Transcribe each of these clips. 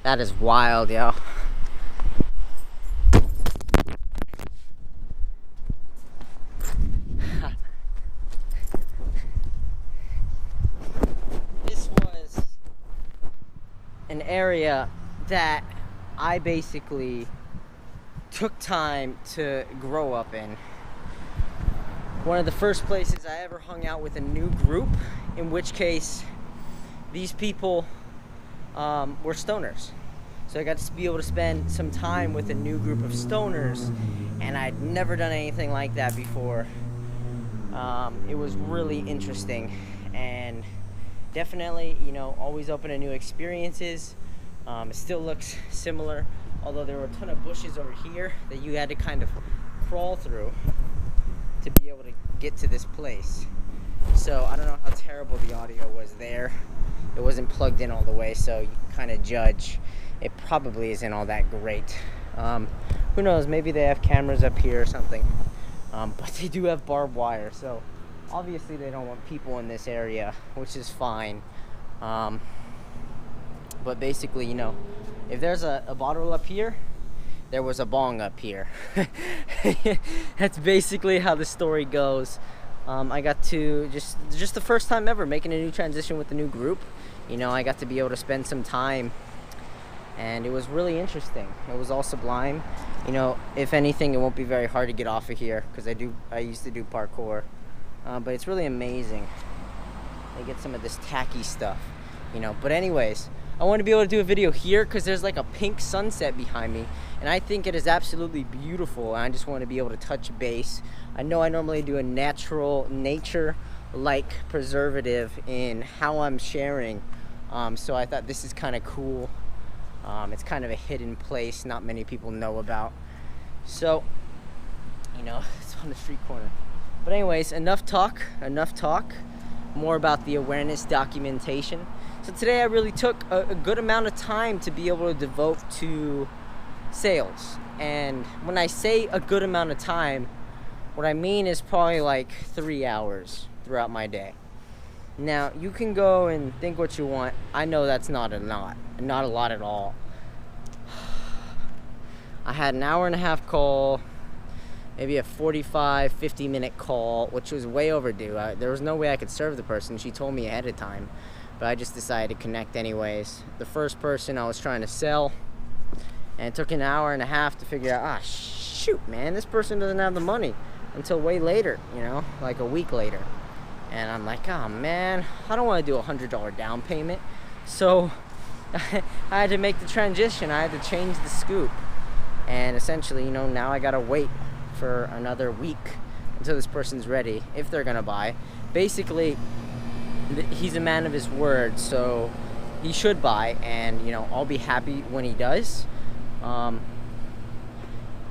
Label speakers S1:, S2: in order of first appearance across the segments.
S1: That is wild, yo. This was an area that I basically took time to grow up in. One of the first places I ever hung out with a new group, in which case these people were stoners. So I got to be able to spend some time with a new group of stoners, and I'd never done anything like that before. It was really interesting, and definitely, always open to new experiences. It still looks similar, although there were a ton of bushes over here that you had to kind of crawl through to be able to get to this place. So I don't know how terrible the audio was there. It wasn't plugged in all the way, so you can kind of judge. It probably isn't all that great. Who knows, maybe they have cameras up here or something. But they do have barbed wire, so obviously they don't want people in this area, which is fine. But basically, if there's a bottle up here, there was a bong up here. That's basically how the story goes. I got to just the first time ever making a new transition with a new group. I got to be able to spend some time, and it was really interesting. It was all sublime. If anything, it won't be very hard to get off of here because I used to do parkour. But it's really amazing. They get some of this tacky stuff, But anyways, I want to be able to do a video here because there's like a pink sunset behind me, and I think it is absolutely beautiful. And I just want to be able to touch base. I know I normally do a nature-like preservative in how I'm sharing, so I thought this is kind of cool. It's kind of a hidden place not many people know about. So, it's on the street corner. But anyways, enough talk. More about the awareness documentation. So today I really took a good amount of time to be able to devote to sales. And when I say a good amount of time, what I mean is probably like 3 hours throughout my day. Now, you can go and think what you want. I know that's not a lot at all. I had an hour and a half call, maybe a 45, 50-minute call, which was way overdue. There was no way I could serve the person. She told me ahead of time, but I just decided to connect anyways. The first person I was trying to sell, and it took an hour and a half to figure out, shoot, man, this person doesn't have the money until way later, like a week later. And I'm like, oh man, I don't want to do a $100 down payment. So I had to make the transition. I had to change the scoop. And essentially, now I gotta wait for another week until this person's ready, if they're gonna buy. Basically, he's a man of his word, so he should buy, and I'll be happy when he does. But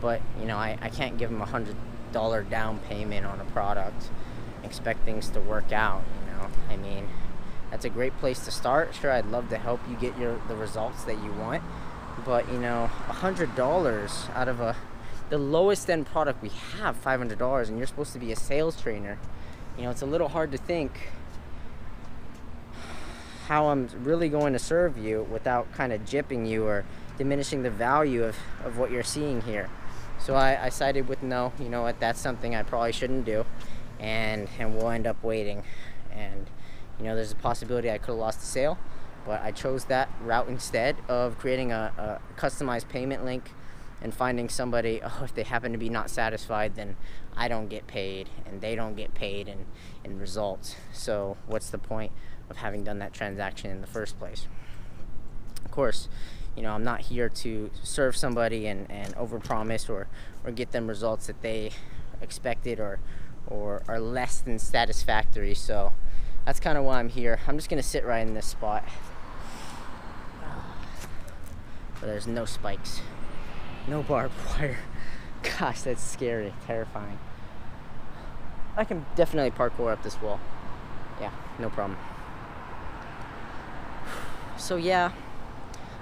S1: I can't give him a $100 down payment on a product, expect things to work out. I mean, that's a great place to start. Sure, I'd love to help you get the results that you want, but $100 out of the lowest end product we have, $500, and you're supposed to be a sales trainer. It's a little hard to think how I'm really going to serve you without kind of gypping you or diminishing the value of what you're seeing here. So I sided with no. You know what, that's something I probably shouldn't do, and we'll end up waiting. And there's a possibility I could have lost the sale, but I chose that route instead of creating a customized payment link and finding somebody, if they happen to be not satisfied, then I don't get paid and they don't get paid in results. So what's the point of having done that transaction in the first place? Of course, I'm not here to serve somebody and overpromise or get them results that they expected or are less than satisfactory. So that's kind of why I'm here. I'm just gonna sit right in this spot where there's no spikes, no barbed wire. Gosh, that's scary, terrifying. I can definitely parkour up this wall. Yeah, no problem. So yeah,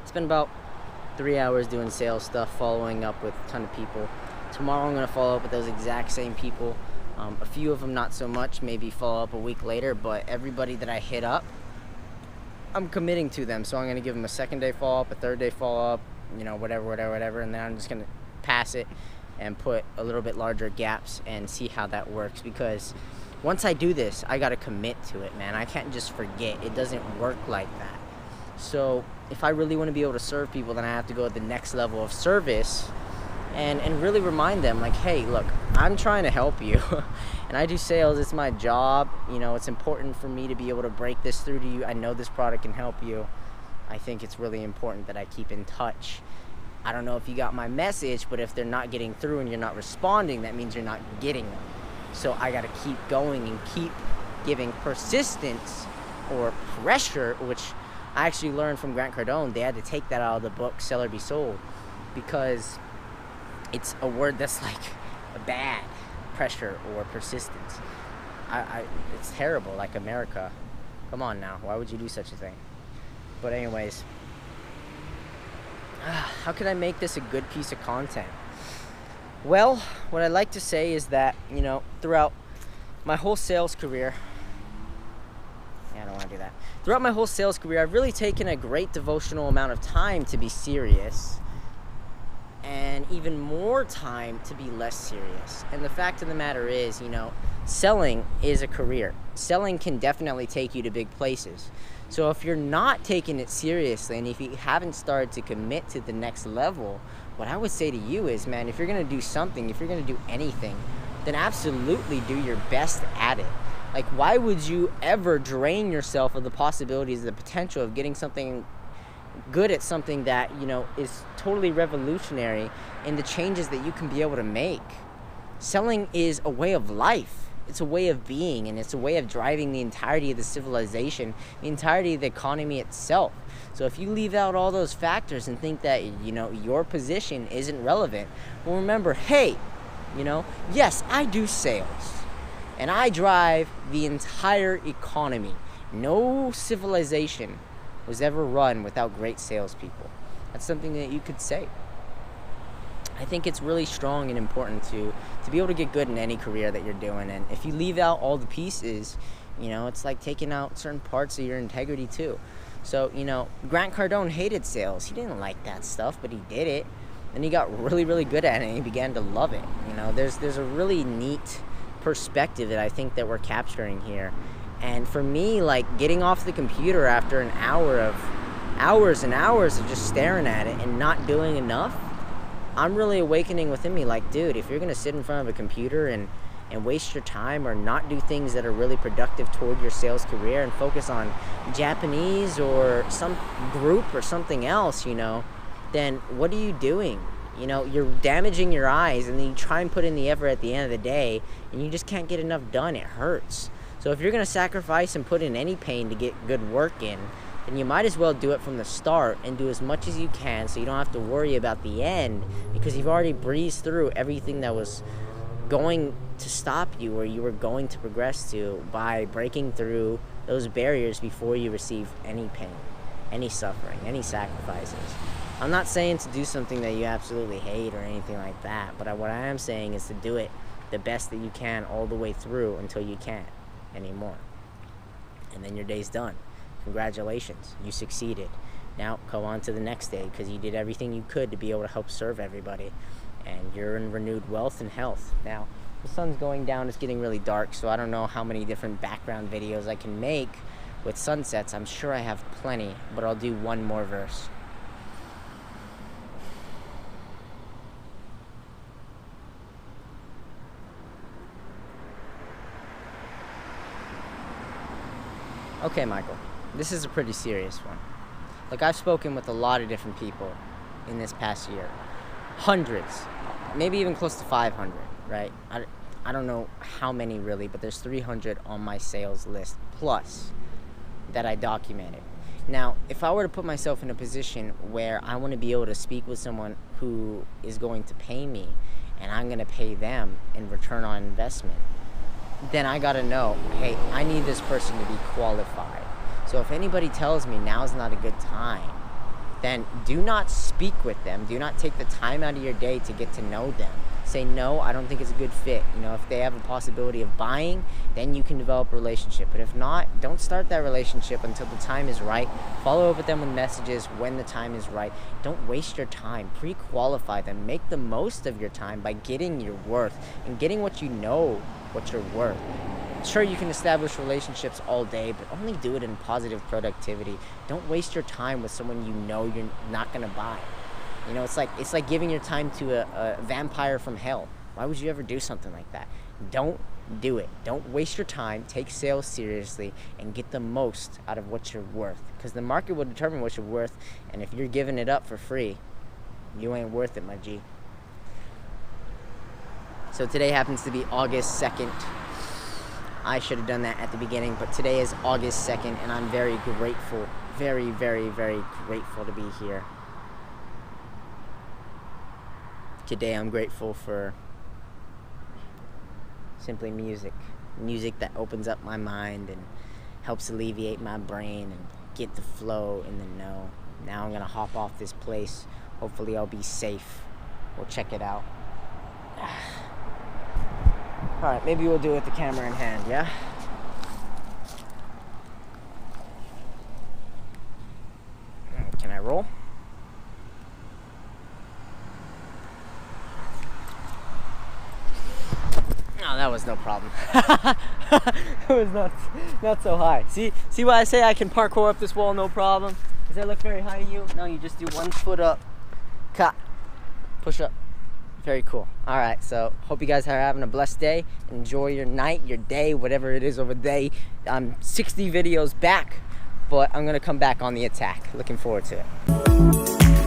S1: it's been about 3 hours doing sales stuff, following up with a ton of people. Tomorrow I'm going to follow up with those exact same people. A few of them not so much, maybe follow up a week later, but everybody that I hit up I'm committing to them, so I'm going to give them a second day follow-up, a third day follow-up, you know, whatever, and then I'm just going to pass it and put a little bit larger gaps and see how that works, because once I do this, I got to commit to it, man. I can't just forget. It doesn't work like that. So if I really want to be able to serve people, then I have to go to the next level of service and really remind them, like, hey, look, I'm trying to help you. And I do sales. It's my job. You know, it's important for me to be able to break this through to you. I know this product can help you. I think it's really important that I keep in touch. I don't know if you got my message, but if they're not getting through and you're not responding, that means you're not getting them. So I got to keep going and keep giving persistence or pressure, which I actually learned from Grant Cardone. They had to take that out of the book, Sell or Be Sold, because it's a word that's like a bad, pressure or persistence. It's terrible, like America. Come on now, why would you do such a thing? But anyways, how could I make this a good piece of content? Well, what I'd like to say is that, you know, throughout my whole sales career, I don't want to do that. Throughout my whole sales career, I've really taken a great devotional amount of time to be serious, and even more time to be less serious. And the fact of the matter is, you know, selling is a career. Selling can definitely take you to big places. So if you're not taking it seriously, and if you haven't started to commit to the next level, what I would say to you is, man, if you're going to do something, if you're going to do anything, then absolutely do your best at it. Like, why would you ever drain yourself of the possibilities, the potential of getting something good at something that, you know, is totally revolutionary in the changes that you can be able to make? Selling is a way of life. It's a way of being, and it's a way of driving the entirety of the civilization, the entirety of the economy itself. So if you leave out all those factors and think that, you know, your position isn't relevant, well, remember, hey, you know, yes, I do sales, and I drive the entire economy. No civilization was ever run without great salespeople. That's something that you could say. I think it's really strong and important to be able to get good in any career that you're doing. And if you leave out all the pieces, you know, it's like taking out certain parts of your integrity too. So, you know, Grant Cardone hated sales. He didn't like that stuff, but he did it. And he got really, really good at it, and he began to love it. You know, there's a really neat perspective that I think that we're capturing here. And for me, like, getting off the computer after an hours and hours of just staring at it and not doing enough, I'm really awakening within me, like, dude, if you're going to sit in front of a computer and waste your time or not do things that are really productive toward your sales career and focus on Japanese or some group or something else, you know, then what are you doing? You know, you're damaging your eyes, and then you try and put in the effort at the end of the day, and you just can't get enough done. It hurts. So if you're going to sacrifice and put in any pain to get good work in, then you might as well do it from the start and do as much as you can, so you don't have to worry about the end, because you've already breezed through everything that was going to stop you or you were going to progress to by breaking through those barriers before you receive any pain, any suffering, any sacrifices. I'm not saying to do something that you absolutely hate or anything like that, but what I am saying is to do it the best that you can all the way through until you can't anymore. And then your day's done. Congratulations, you succeeded. Now go on to the next day, because you did everything you could to be able to help serve everybody, and you're in renewed wealth and health. Now the sun's going down, it's getting really dark, so I don't know how many different background videos I can make with sunsets. I'm sure I have plenty, but I'll do one more verse. Okay, Michael, this is a pretty serious one. Like, I've spoken with a lot of different people in this past year. Hundreds, maybe even close to 500, right? I don't know how many really, but there's 300 on my sales list plus that I documented. Now, if I were to put myself in a position where I want to be able to speak with someone who is going to pay me, and I'm going to pay them in return on investment, then I gotta know, hey, I need this person to be qualified. So if anybody tells me now's not a good time, then do not speak with them. Do not take the time out of your day to get to know them. say no, I don't think it's a good fit. You know, if they have a possibility of buying, then you can develop a relationship. But if not, don't start that relationship until the time is right. Follow up with them with messages when the time is right. Don't waste your time. Pre-qualify them. Make the most of your time by getting your worth and getting what you know what you're worth. Sure, you can establish relationships all day, but only do it in positive productivity. Don't waste your time with someone you know you're not going to buy. You know, it's like giving your time to a vampire from hell. Why would you ever do something like that? Don't do it. Don't waste your time. Take sales seriously and get the most out of what you're worth. Because the market will determine what you're worth, and if you're giving it up for free, you ain't worth it, my G. So today happens to be August 2nd. I should have done that at the beginning, but today is August 2nd, and I'm very grateful, very, very, very grateful to be here. Today I'm grateful for simply music that opens up my mind and helps alleviate my brain and get the flow in the know. Now I'm gonna hop off this place. Hopefully I'll be safe. We'll check it out. Alright, maybe we'll do it with the camera in hand, yeah? Can I roll? No, that was no problem. It was not so high. See why I say I can parkour up this wall no problem? Does that look very high to you? No, you just do 1 foot up, cut, push up. Very cool. All right, so hope you guys are having a blessed day. Enjoy your night, your day, whatever it is over day. I'm 60 videos back, but I'm gonna come back on the attack. Looking forward to it.